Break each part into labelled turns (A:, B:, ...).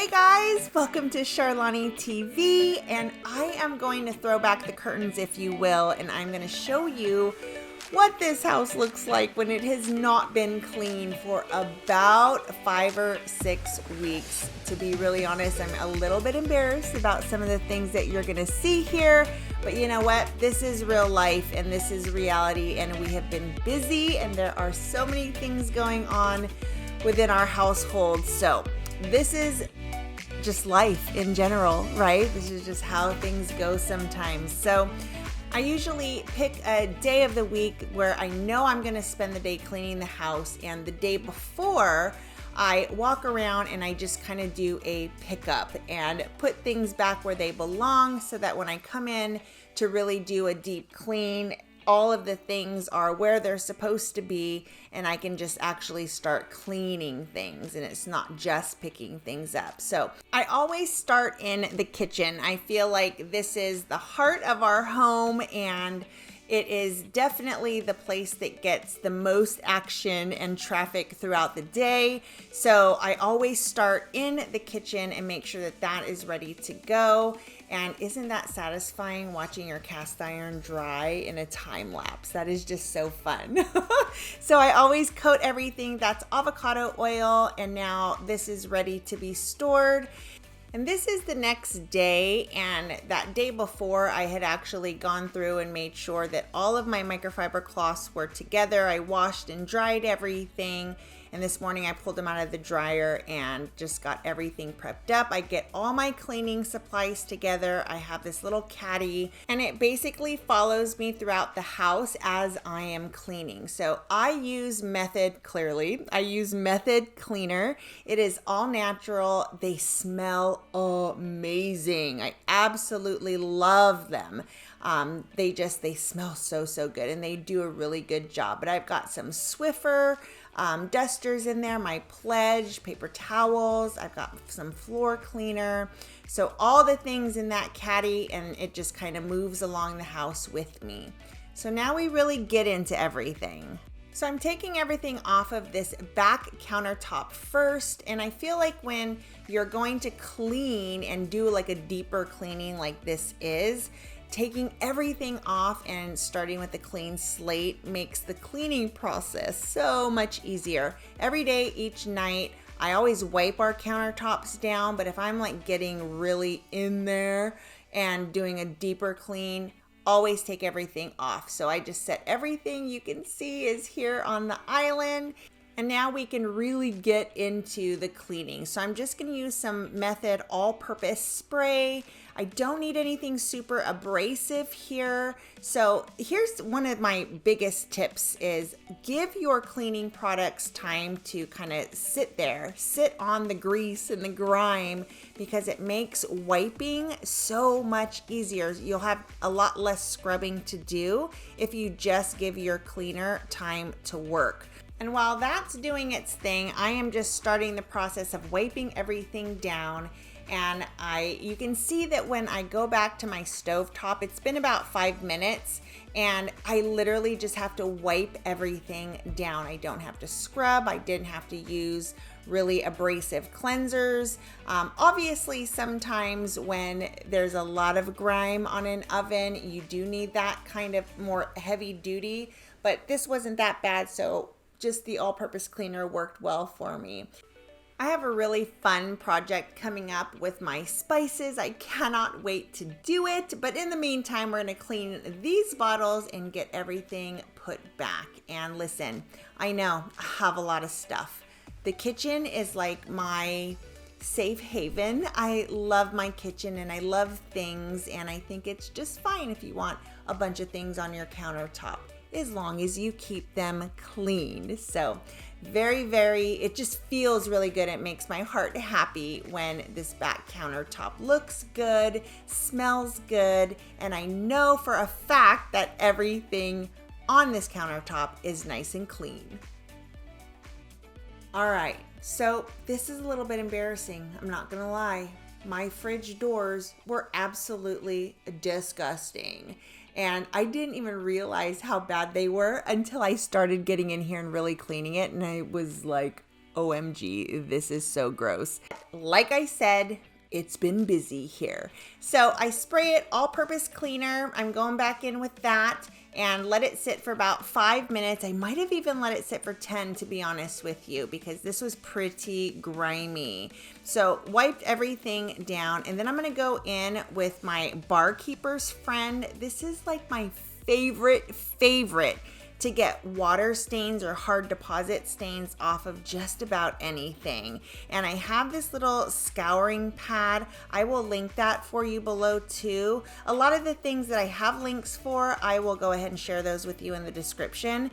A: Hey guys, welcome to Charlani TV, and I am going to throw back the curtains, if you will, and I'm going to show you what this house looks like when it has not been cleaned for about 5 or 6 weeks. To be really honest, I'm a little bit embarrassed about some of the things that you're going to see here, but you know what? This is real life and this is reality, and we have been busy and there are so many things going on within our household. So this is just life in general, right? This is just how things go sometimes. So I usually pick a day of the week where I know I'm going to spend the day cleaning the house, and the day before I walk around and I just kind of do a pickup and put things back where they belong so that when I come in to really do a deep clean, all of the things are where they're supposed to be, and I can just actually start cleaning things, and it's not just picking things up. So I always start in the kitchen. I feel like this is the heart of our home, and it is definitely the place that gets the most action and traffic throughout the day. So I always start in the kitchen and make sure that that is ready to go. And isn't that satisfying, watching your cast iron dry in a time lapse? That is just so fun. So I always coat everything. That's avocado oil, and now this is ready to be stored. And this is the next day, and that day before I had actually gone through and made sure that all of my microfiber cloths were together. I washed and dried everything, and this morning I pulled them out of the dryer and just got everything prepped up. I get all my cleaning supplies together. I have this little caddy, and it basically follows me throughout the house as I am cleaning. So I use Method Cleaner. It is all natural. They smell amazing. I absolutely love them. They smell so good, and they do a really good job. But I've got some Swiffer dusters in there, my Pledge paper towels. I've got some floor cleaner. So all the things in that caddy, and it just kind of moves along the house with me. So now we really get into everything. So I'm taking everything off of this back countertop first, and I feel like when you're going to clean and do like a deeper cleaning like this is, taking everything off and starting with a clean slate makes the cleaning process so much easier. Every day, each night, I always wipe our countertops down, but if I'm like getting really in there and doing a deeper clean, always take everything off. So I just set everything you can see is here on the island. And now we can really get into the cleaning. So I'm just going to use some Method all-purpose spray. I don't need anything super abrasive here. So here's one of my biggest tips is give your cleaning products time to kind of sit on the grease and the grime, because it makes wiping so much easier. You'll have a lot less scrubbing to do if you just give your cleaner time to work. And while that's doing its thing, I am just starting the process of wiping everything down. And you can see that when I go back to my stovetop, it's been about 5 minutes, and I literally just have to wipe everything down. I don't have to scrub. I didn't have to use really abrasive cleansers. Obviously, sometimes when there's a lot of grime on an oven, you do need that kind of more heavy duty, but this wasn't that bad, so just the all-purpose cleaner worked well for me. I have a really fun project coming up with my spices. I cannot wait to do it. But in the meantime, we're going to clean these bottles and get everything put back. And listen, I know I have a lot of stuff. The kitchen is like my safe haven. I love my kitchen and I love things. And I think it's just fine if you want a bunch of things on your countertop, as long as you keep them clean. So it just feels really good. It makes my heart happy when this back countertop looks good, smells good, and I know for a fact that everything on this countertop is nice and clean. All right, so this is a little bit embarrassing. I'm not gonna lie. My fridge doors were absolutely disgusting. And I didn't even realize how bad they were until I started getting in here and really cleaning it. And I was like, OMG, this is so gross. Like I said, it's been busy here. So I spray it all-purpose cleaner. I'm going back in with that and let it sit for about 5 minutes. I might have even let it sit for 10, to be honest with you, because this was pretty grimy. So wiped everything down, and then I'm gonna go in with my Barkeeper's Friend. This is like my favorite to get water stains or hard deposit stains off of just about anything. And I have this little scouring pad. I will link that for you below too. A lot of the things that I have links for, I will go ahead and share those with you in the description.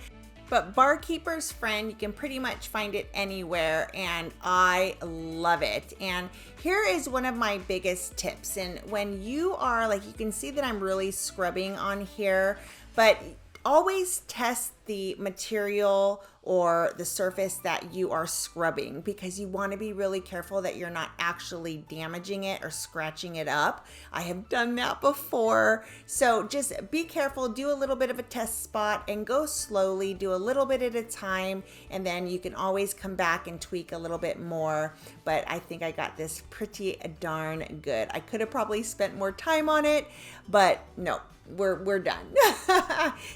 A: But Barkeeper's Friend, you can pretty much find it anywhere, and I love it. And here is one of my biggest tips. And when you are, like, you can see that I'm really scrubbing on here, but always test the material or the surface that you are scrubbing, because you want to be really careful that you're not actually damaging it or scratching it up. I have done that before. So just be careful, do a little bit of a test spot and go slowly, do a little bit at a time, and then you can always come back and tweak a little bit more. But I think I got this pretty darn good. I could have probably spent more time on it, but no. We're done.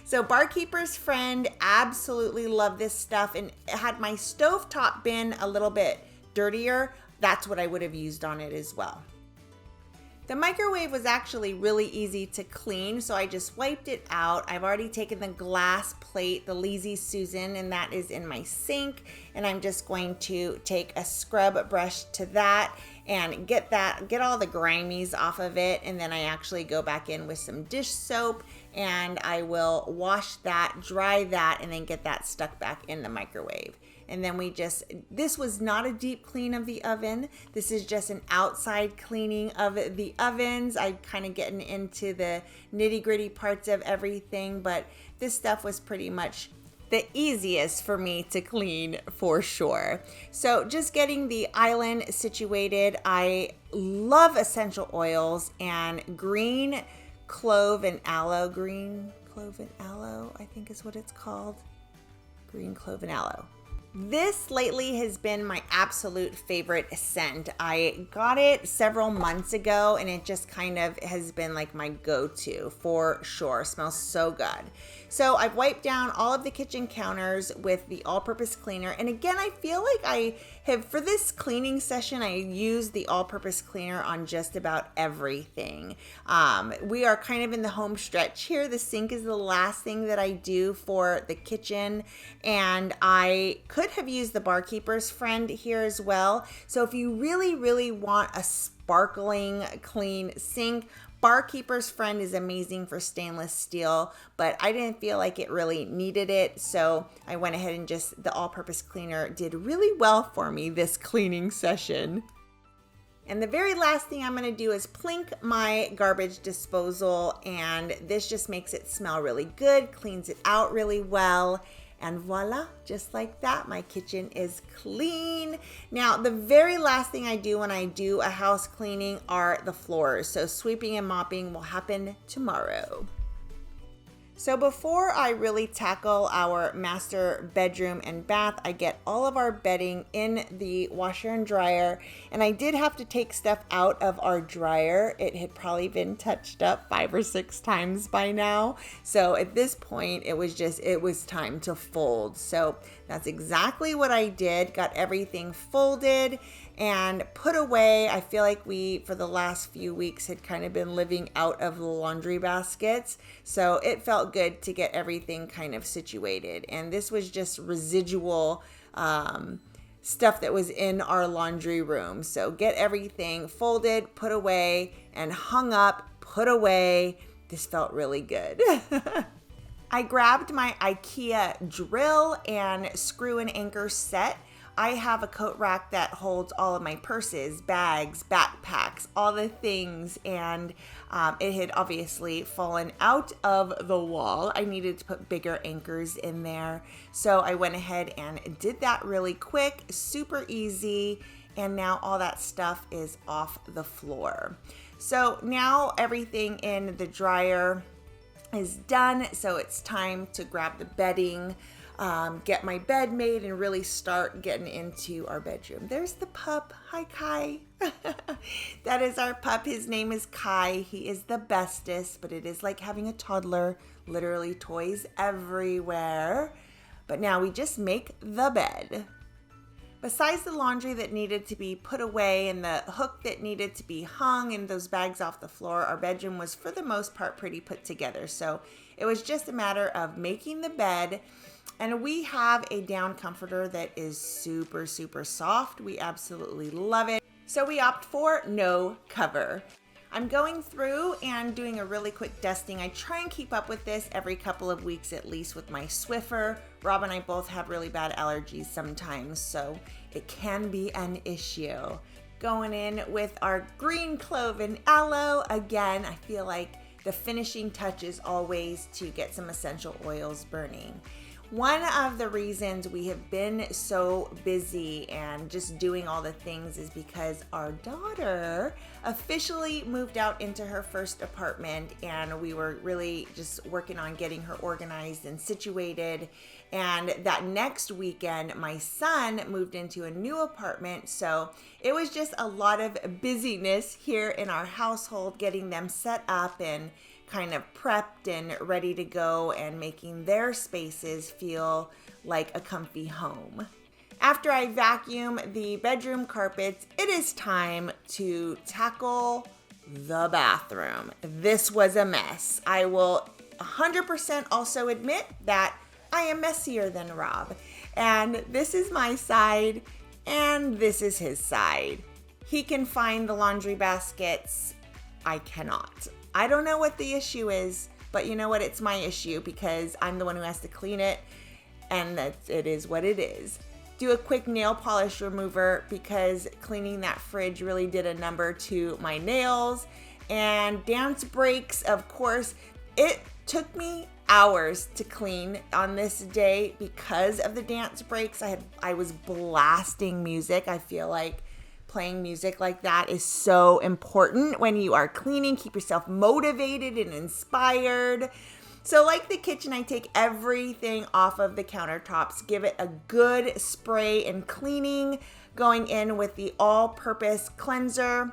A: So Barkeeper's Friend, absolutely love this stuff. And had my stovetop been a little bit dirtier, that's what I would have used on it as well. The microwave was actually really easy to clean, so I just wiped it out. I've already taken the glass plate, the Lazy Susan, and that is in my sink. And I'm just going to take a scrub brush to that and get all the grimies off of it. And then I actually go back in with some dish soap and I will wash that, dry that, and then get that stuck back in the microwave. And then this was not a deep clean of the oven. This is just an outside cleaning of the ovens. I'm kind of getting into the nitty-gritty parts of everything, but this stuff was pretty much the easiest for me to clean for sure. So just getting the island situated. I love essential oils, and green clove and aloe, I think is what it's called. Green clove and aloe. This lately has been my absolute favorite scent. I got it several months ago and it just kind of has been like my go-to for sure. It smells so good. So I've wiped down all of the kitchen counters with the all-purpose cleaner. And again, I feel like I have, for this cleaning session, I used the all-purpose cleaner on just about everything. We are kind of in the home stretch here. The sink is the last thing that I do for the kitchen, and I could have used the Barkeeper's Friend here as well. So if you really, really want a sparkling clean sink, Barkeeper's Friend is amazing for stainless steel, but I didn't feel like it really needed it, so I went ahead and the all-purpose cleaner did really well for me this cleaning session. And the very last thing I'm going to do is plink my garbage disposal, and this just makes it smell really good, cleans it out really well. And voila, just like that, my kitchen is clean. Now, the very last thing I do when I do a house cleaning are the floors. So sweeping and mopping will happen tomorrow. So before I really tackle our master bedroom and bath, I get all of our bedding in the washer and dryer. And I did have to take stuff out of our dryer. It had probably been touched up 5 or 6 times by now. So at this point, it was time to fold. So that's exactly what I did. Got everything folded and put away. I feel like we, for the last few weeks, had kind of been living out of the laundry baskets. So it felt good to get everything kind of situated. And this was just residual stuff that was in our laundry room. So get everything folded, put away, and hung up, put away. This felt really good. I grabbed my IKEA drill and screw and anchor set. I have a coat rack that holds all of my purses, bags, backpacks, all the things, and it had obviously fallen out of the wall. I needed to put bigger anchors in there, so I went ahead and did that really quick, super easy, and now all that stuff is off the floor. So now everything in the dryer is done, so it's time to grab the bedding. get my bed made and really start getting into our bedroom. There's the pup. Hi, Kai. That is our pup. His name is Kai. He is the bestest, but it is like having a toddler, literally toys everywhere. But now we just make the bed. Besides the laundry that needed to be put away and the hook that needed to be hung and those bags off the floor, our bedroom was for the most part pretty put together. So it was just a matter of making the bed. And we have a down comforter that is super, super soft. We absolutely love it. So we opt for no cover. I'm going through and doing a really quick dusting. I try and keep up with this every couple of weeks at least with my Swiffer. Rob and I both have really bad allergies sometimes, so it can be an issue. Going in with our green clove and aloe. Again, I feel like the finishing touch is always to get some essential oils burning. One of the reasons we have been so busy and just doing all the things is because our daughter officially moved out into her first apartment, and we were really just working on getting her organized and situated. And that next weekend, my son moved into a new apartment, so it was just a lot of busyness here in our household, getting them set up and kind of prepped and ready to go and making their spaces feel like a comfy home. After I vacuum the bedroom carpets, it is time to tackle the bathroom. This was a mess. I will 100% also admit that I am messier than Rob. And this is my side and this is his side. He can find the laundry baskets. I cannot. I don't know what the issue is, but you know what? It's my issue because I'm the one who has to clean it, and it is what it is. Do a quick nail polish remover because cleaning that fridge really did a number to my nails. And dance breaks, of course. It took me hours to clean on this day because of the dance breaks. I was blasting music. I feel like playing music like that is so important when you are cleaning. Keep yourself motivated and inspired. So like the kitchen, I take everything off of the countertops, give it a good spray and cleaning, going in with the all-purpose cleanser.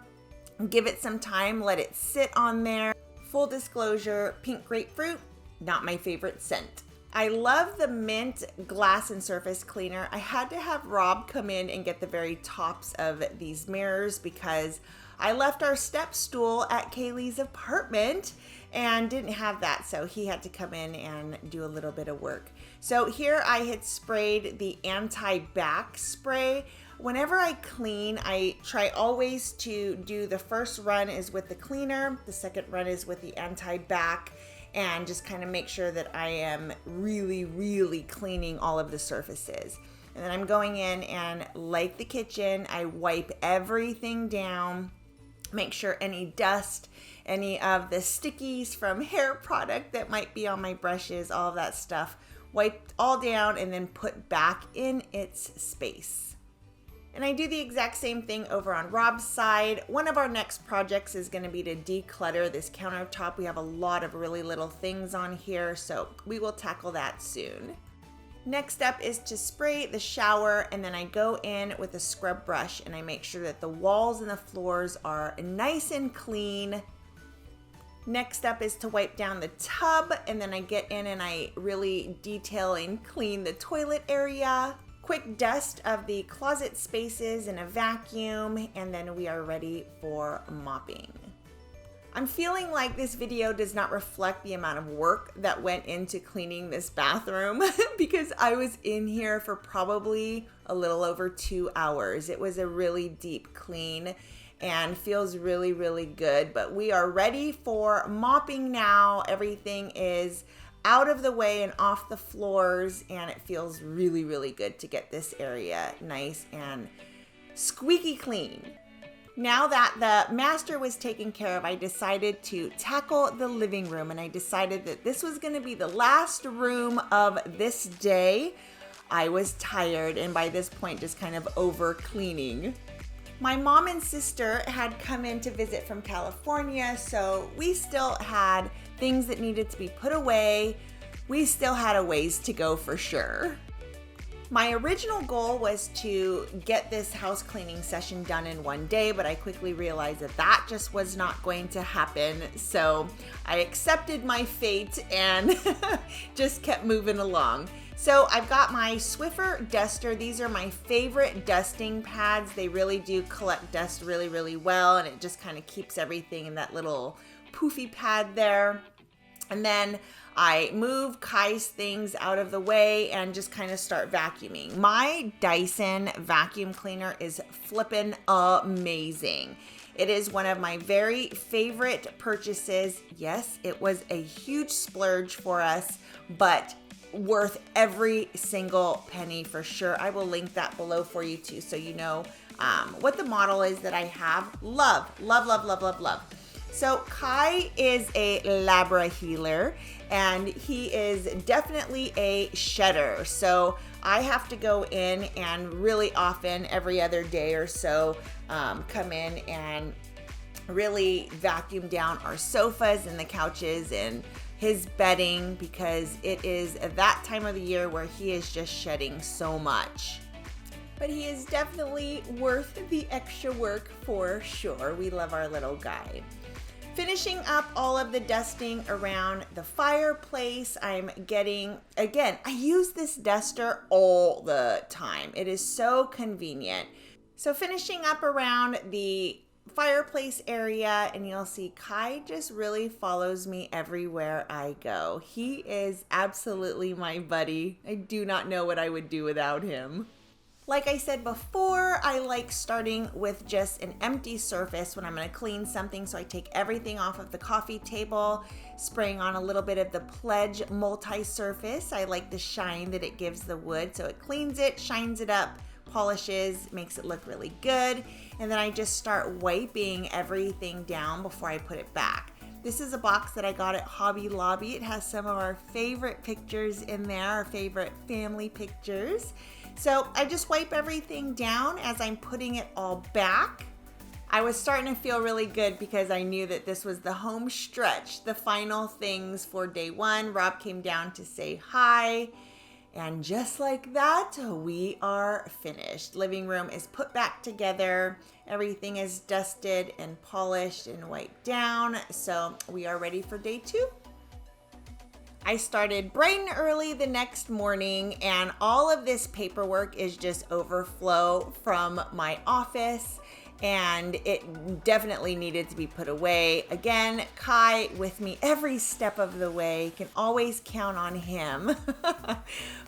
A: Give it some time, let it sit on there. Full disclosure, pink grapefruit, not my favorite scent. I love the mint glass and surface cleaner. I had to have Rob come in and get the very tops of these mirrors because I left our step stool at Kaylee's apartment and didn't have that, so he had to come in and do a little bit of work. So here I had sprayed the anti-back spray. Whenever I clean, I try always to do the first run is with the cleaner, the second run is with the anti-back, and just kind of make sure that I am really, really cleaning all of the surfaces. And then I'm going in and, like the kitchen, I wipe everything down, make sure any dust, any of the stickies from hair product that might be on my brushes, all of that stuff, wiped all down and then put back in its space. And I do the exact same thing over on Rob's side. One of our next projects is going to be to declutter this countertop. We have a lot of really little things on here, so we will tackle that soon. Next up is to spray the shower, and then I go in with a scrub brush and I make sure that the walls and the floors are nice and clean. Next up is to wipe down the tub, and then I get in and I really detail and clean the toilet area. Quick dust of the closet spaces and a vacuum, and then we are ready for mopping. I'm feeling like this video does not reflect the amount of work that went into cleaning this bathroom because I was in here for probably a little over 2 hours. It was a really deep clean and feels really, really good, but we are ready for mopping now. Everything is out of the way and off the floors, and it feels really, really good to get this area nice and squeaky clean. Now that the master was taken care of, I decided to tackle the living room, and I decided that this was going to be the last room of this day. I was tired, and by this point just kind of over cleaning. My mom and sister had come in to visit from California, so we still had things that needed to be put away, we still had a ways to go for sure. My original goal was to get this house cleaning session done in one day, but I quickly realized that that just was not going to happen. So I accepted my fate and just kept moving along. So I've got my Swiffer duster. These are my favorite dusting pads. They really do collect dust really, really well, and it just kind of keeps everything in that little poofy pad there. And then I move Kai's things out of the way and just kind of start vacuuming. My Dyson vacuum cleaner is flippin' amazing. It is one of my very favorite purchases. Yes, it was a huge splurge for us, but worth every single penny for sure. I will link that below for you too, so you know what the model is that I have. Love, love, love, love, love, love. So Kai is a Labra healer, and he is definitely a shedder. So I have to go in and really often, every other day or so, come in and really vacuum down our sofas and the couches and his bedding, because it is that time of the year where he is just shedding so much. But he is definitely worth the extra work for sure. We love our little guy. Finishing up all of the dusting around the fireplace, I'm getting, again, I use this duster all the time. It is so convenient. So finishing up around the fireplace area, and you'll see Kai just really follows me everywhere I go. He is absolutely my buddy. I do not know what I would do without him. Like I said before, I like starting with just an empty surface when I'm going to clean something. So I take everything off of the coffee table, spraying on a little bit of the Pledge multi-surface. I like the shine that it gives the wood. So it cleans it, shines it up, polishes, makes it look really good. And then I just start wiping everything down before I put it back. This is a box that I got at Hobby Lobby. It has some of our favorite pictures in there, our favorite family pictures. So I just wipe everything down as I'm putting it all back. I was starting to feel really good because I knew that this was the home stretch, the final things for day one. Rob came down to say hi. And just like that, we are finished. Living room is put back together. Everything is dusted and polished and wiped down. So we are ready for day two. I started bright and early the next morning, and all of this paperwork is just overflow from my office, and it definitely needed to be put away. Again, Kai with me every step of the way. You can always count on him.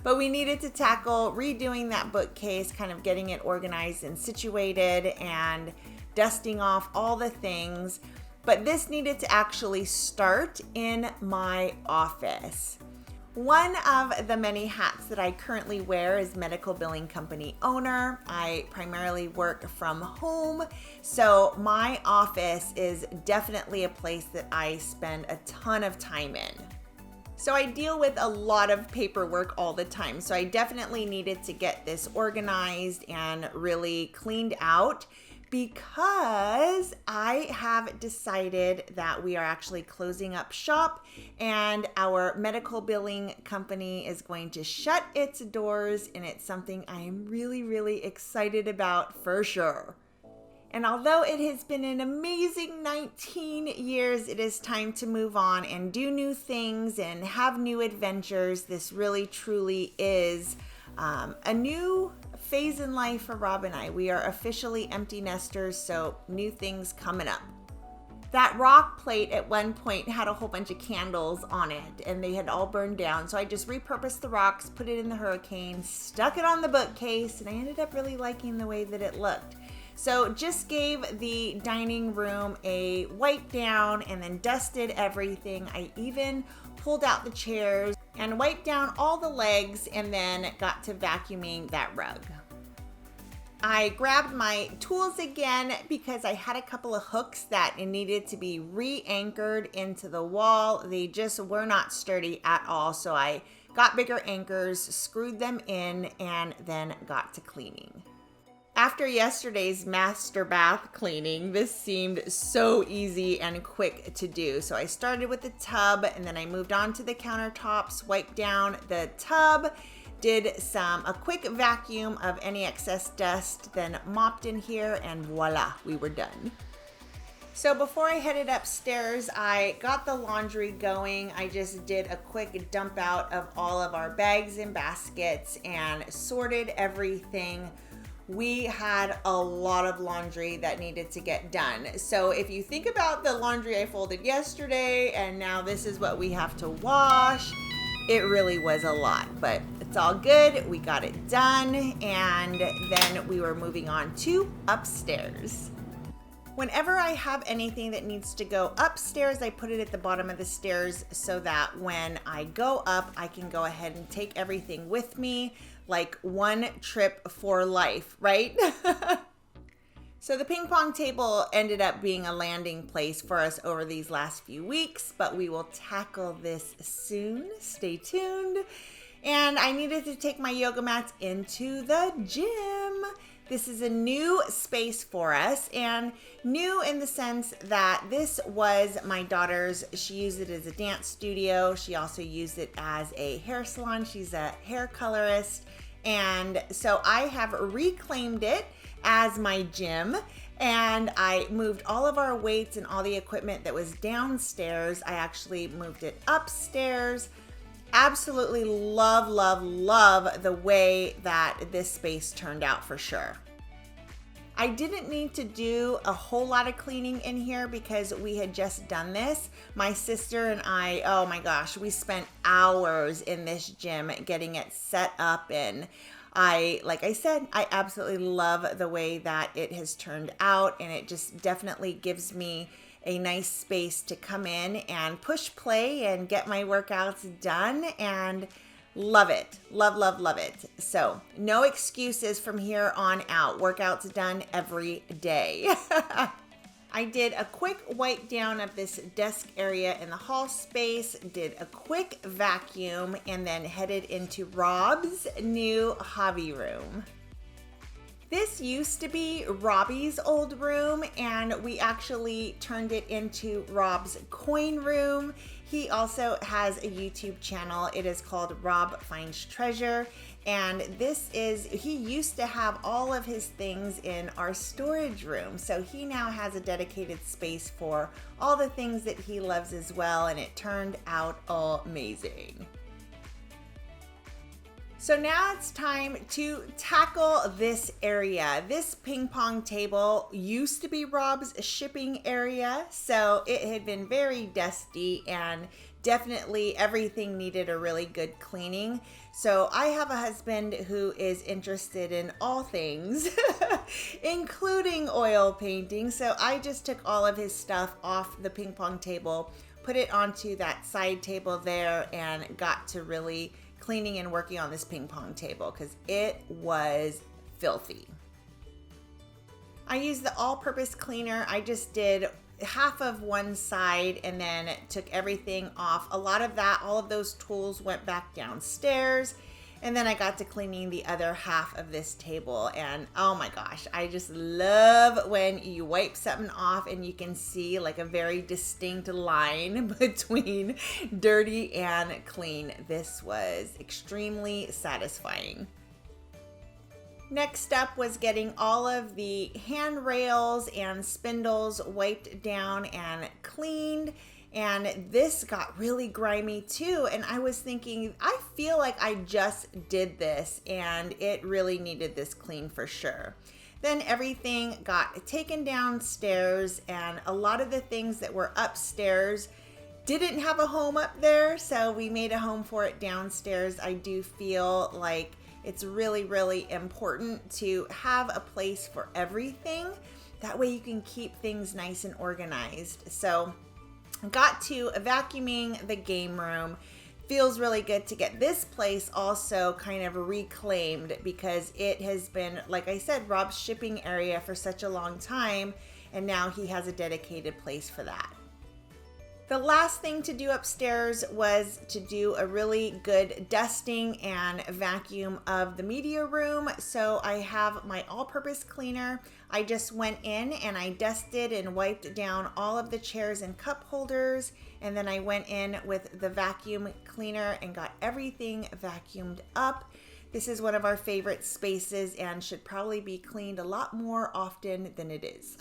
A: But we needed to tackle redoing that bookcase, kind of getting it organized and situated and dusting off all the things. But this needed to actually start in my office. One of the many hats that I currently wear is medical billing company owner. I primarily work from home, so my office is definitely a place that I spend a ton of time in. So I deal with a lot of paperwork all the time, so I definitely needed to get this organized and really cleaned out, because I have decided that we are actually closing up shop and our medical billing company is going to shut its doors, and it's something I am really, really excited about for sure. And although it has been an amazing 19 years, it is time to move on and do new things and have new adventures. This really, truly is a new phase in life for Rob and I. We are officially empty nesters, so new things coming up. That rock plate at one point had a whole bunch of candles on it, and they had all burned down. So I just repurposed the rocks, put it in the Hurricane, stuck it on the bookcase, and I ended up really liking the way that it looked. So just gave the dining room a wipe down and then dusted everything. I even pulled out the chairs and wiped down all the legs, and then got to vacuuming that rug. I grabbed my tools again because I had a couple of hooks that needed to be re-anchored into the wall. They just were not sturdy at all, so I got bigger anchors, screwed them in, and then got to cleaning. After yesterday's master bath cleaning, this seemed so easy and quick to do. So I started with the tub and then I moved on to the countertops, wiped down the tub, did a quick vacuum of any excess dust, then mopped in here, and voila, we were done. So before I headed upstairs, I got the laundry going. I just did a quick dump out of all of our bags and baskets and sorted everything. We had a lot of laundry that needed to get done. So if you think about the laundry I folded yesterday and now this is what we have to wash, it really was a lot, but it's all good. We got it done, and then we were moving on to upstairs. Whenever I have anything that needs to go upstairs, I put it at the bottom of the stairs so that when I go up, I can go ahead and take everything with me, like one trip for life, right? So the ping pong table ended up being a landing place for us over these last few weeks, but we will tackle this soon. Stay tuned. And I needed to take my yoga mats into the gym. This is a new space for us, and new in the sense that this was my daughter's. She used it as a dance studio. She also used it as a hair salon. She's a hair colorist. And so I have reclaimed it as my gym, and I moved all of our weights and all the equipment that was downstairs. I actually moved it upstairs. Absolutely love, love, love the way that this space turned out for sure. I didn't need to do a whole lot of cleaning in here because we had just done this. My sister and I, oh my gosh, we spent hours in this gym getting it set up, and like I said, I absolutely love the way that it has turned out, and it just definitely gives me a nice space to come in and push play and get my workouts done, and love it. Love, love, love it. So no excuses from here on out. Workouts done every day. I did a quick wipe down of this desk area in the hall space, did a quick vacuum, and then headed into Rob's new hobby room. This used to be Robbie's old room, and we actually turned it into Rob's coin room. He also has a YouTube channel. It is called Rob Finds Treasure, and he used to have all of his things in our storage room. So he now has a dedicated space for all the things that he loves as well, and it turned out amazing. So now it's time to tackle this area. This ping pong table used to be Rob's shipping area, so it had been very dusty and definitely everything needed a really good cleaning. So I have a husband who is interested in all things, including oil painting. So I just took all of his stuff off the ping pong table, put it onto that side table there, and got to really cleaning and working on this ping pong table because it was filthy. I used the all-purpose cleaner. I just did half of one side and then took everything off. A lot of that, all of those tools went back downstairs, and then I got to cleaning the other half of this table, and oh my gosh, I just love when you wipe something off and you can see like a very distinct line between dirty and clean. This was extremely satisfying. Next up was getting all of the handrails and spindles wiped down and cleaned. And this got really grimy too. And I was thinking, I feel like I just did this and it really needed this clean for sure. Then everything got taken downstairs, and a lot of the things that were upstairs didn't have a home up there. So we made a home for it downstairs. I do feel like it's really, really important to have a place for everything. That way you can keep things nice and organized. So got to vacuuming the game room. Feels really good to get this place also kind of reclaimed because it has been, like I said, Rob's shipping area for such a long time, and now he has a dedicated place for that. The last thing to do upstairs was to do a really good dusting and vacuum of the media room. So I have my all-purpose cleaner. I just went in and I dusted and wiped down all of the chairs and cup holders. And then I went in with the vacuum cleaner and got everything vacuumed up. This is one of our favorite spaces and should probably be cleaned a lot more often than it is.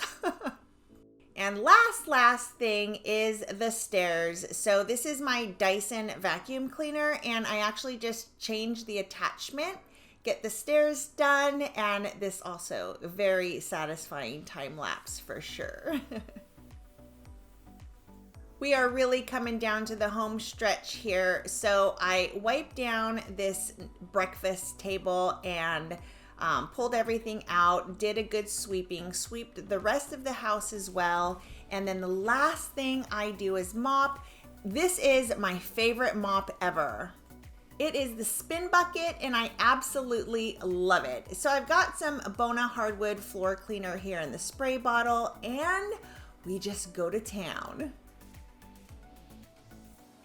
A: And last thing is the stairs. So this is my Dyson vacuum cleaner, and I actually just changed the attachment, get the stairs done, and this also very satisfying time lapse for sure. We are really coming down to the home stretch here. So I wiped down this breakfast table and pulled everything out, did a good sweeping, swept the rest of the house as well. And then the last thing I do is mop. This is my favorite mop ever. It is the spin bucket and I absolutely love it. So I've got some Bona hardwood floor cleaner here in the spray bottle and we just go to town.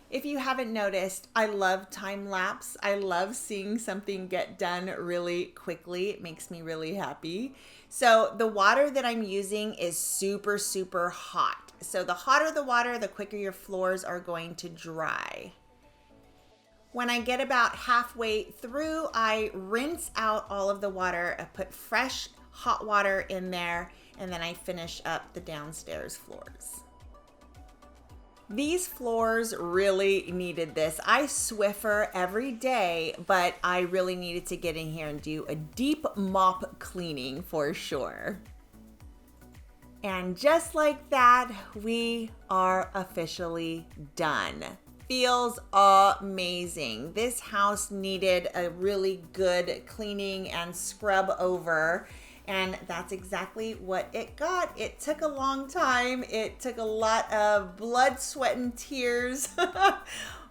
A: If you haven't noticed, I love time lapse. I love seeing something get done really quickly. It makes me really happy. So the water that I'm using is super, super hot. So the hotter the water, the quicker your floors are going to dry. When I get about halfway through, I rinse out all of the water. I put fresh hot water in there, and then I finish up the downstairs floors. These floors really needed this. I Swiffer every day, but I really needed to get in here and do a deep mop cleaning for sure. And just like that, we are officially done. Feels amazing. This house needed a really good cleaning and scrub over. And that's exactly what it got. It took a long time. It took a lot of blood, sweat, and tears,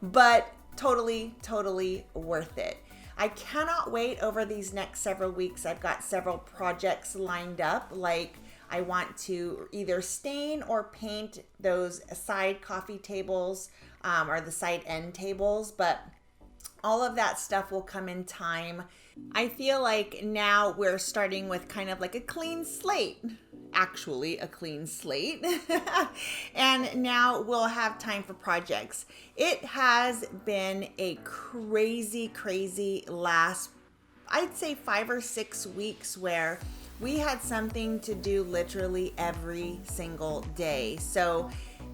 A: but totally, totally worth it. I cannot wait over these next several weeks. I've got several projects lined up, like I want to either stain or paint those side coffee tables or the side end tables, but all of that stuff will come in time. I feel like now we're starting with kind of like a clean slate, actually a clean slate. And now we'll have time for projects. It has been a crazy, crazy last, I'd say 5 or 6 weeks where we had something to do literally every single day. So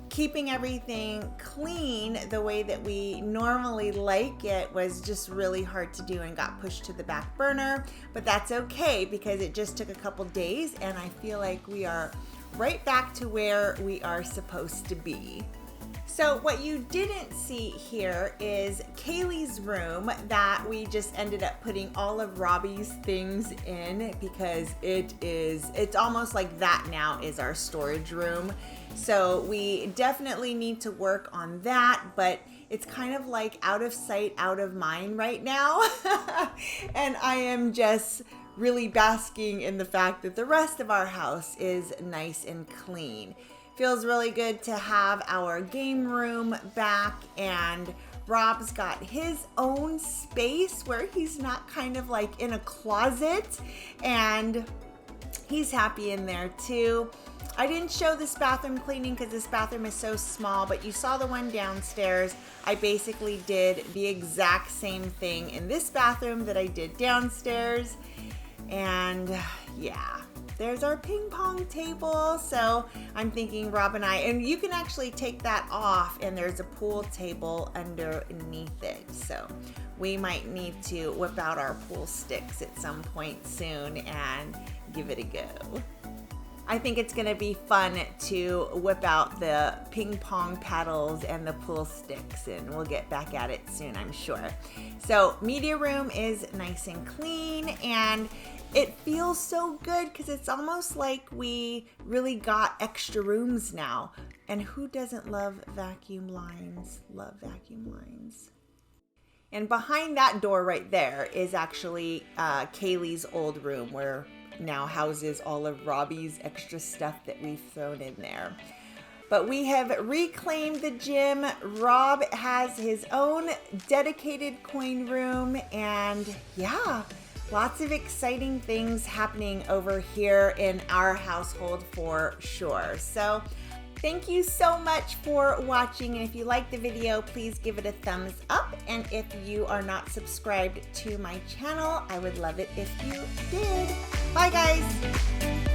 A: keeping everything clean the way that we normally like it was just really hard to do and got pushed to the back burner, but that's okay because it just took a couple days and I feel like we are right back to where we are supposed to be. So what you didn't see here is Kaylee's room that we just ended up putting all of Robbie's things in because it's almost like that now is our storage room. So we definitely need to work on that, but it's kind of like out of sight, out of mind right now. And I am just really basking in the fact that the rest of our house is nice and clean. Feels really good to have our game room back, and Rob's got his own space where he's not kind of like in a closet, and he's happy in there too. I didn't show this bathroom cleaning because this bathroom is so small, but you saw the one downstairs. I basically did the exact same thing in this bathroom that I did downstairs, and yeah. There's our ping pong table. So I'm thinking Rob and and you can actually take that off and there's a pool table underneath it. So we might need to whip out our pool sticks at some point soon and give it a go. I think it's gonna be fun to whip out the ping pong paddles and the pool sticks, and we'll get back at it soon, I'm sure. So media room is nice and clean, and it feels so good because it's almost like we really got extra rooms now. And who doesn't love vacuum lines? Love vacuum lines. And behind that door right there is actually Kaylee's old room where now houses all of Robbie's extra stuff that we've thrown in there. But we have reclaimed the gym. Rob has his own dedicated coin room, and yeah, lots of exciting things happening over here in our household for sure. So thank you so much for watching, and if you liked the video, please give it a thumbs up, and if you are not subscribed to my channel, I would love it if you did. Bye guys!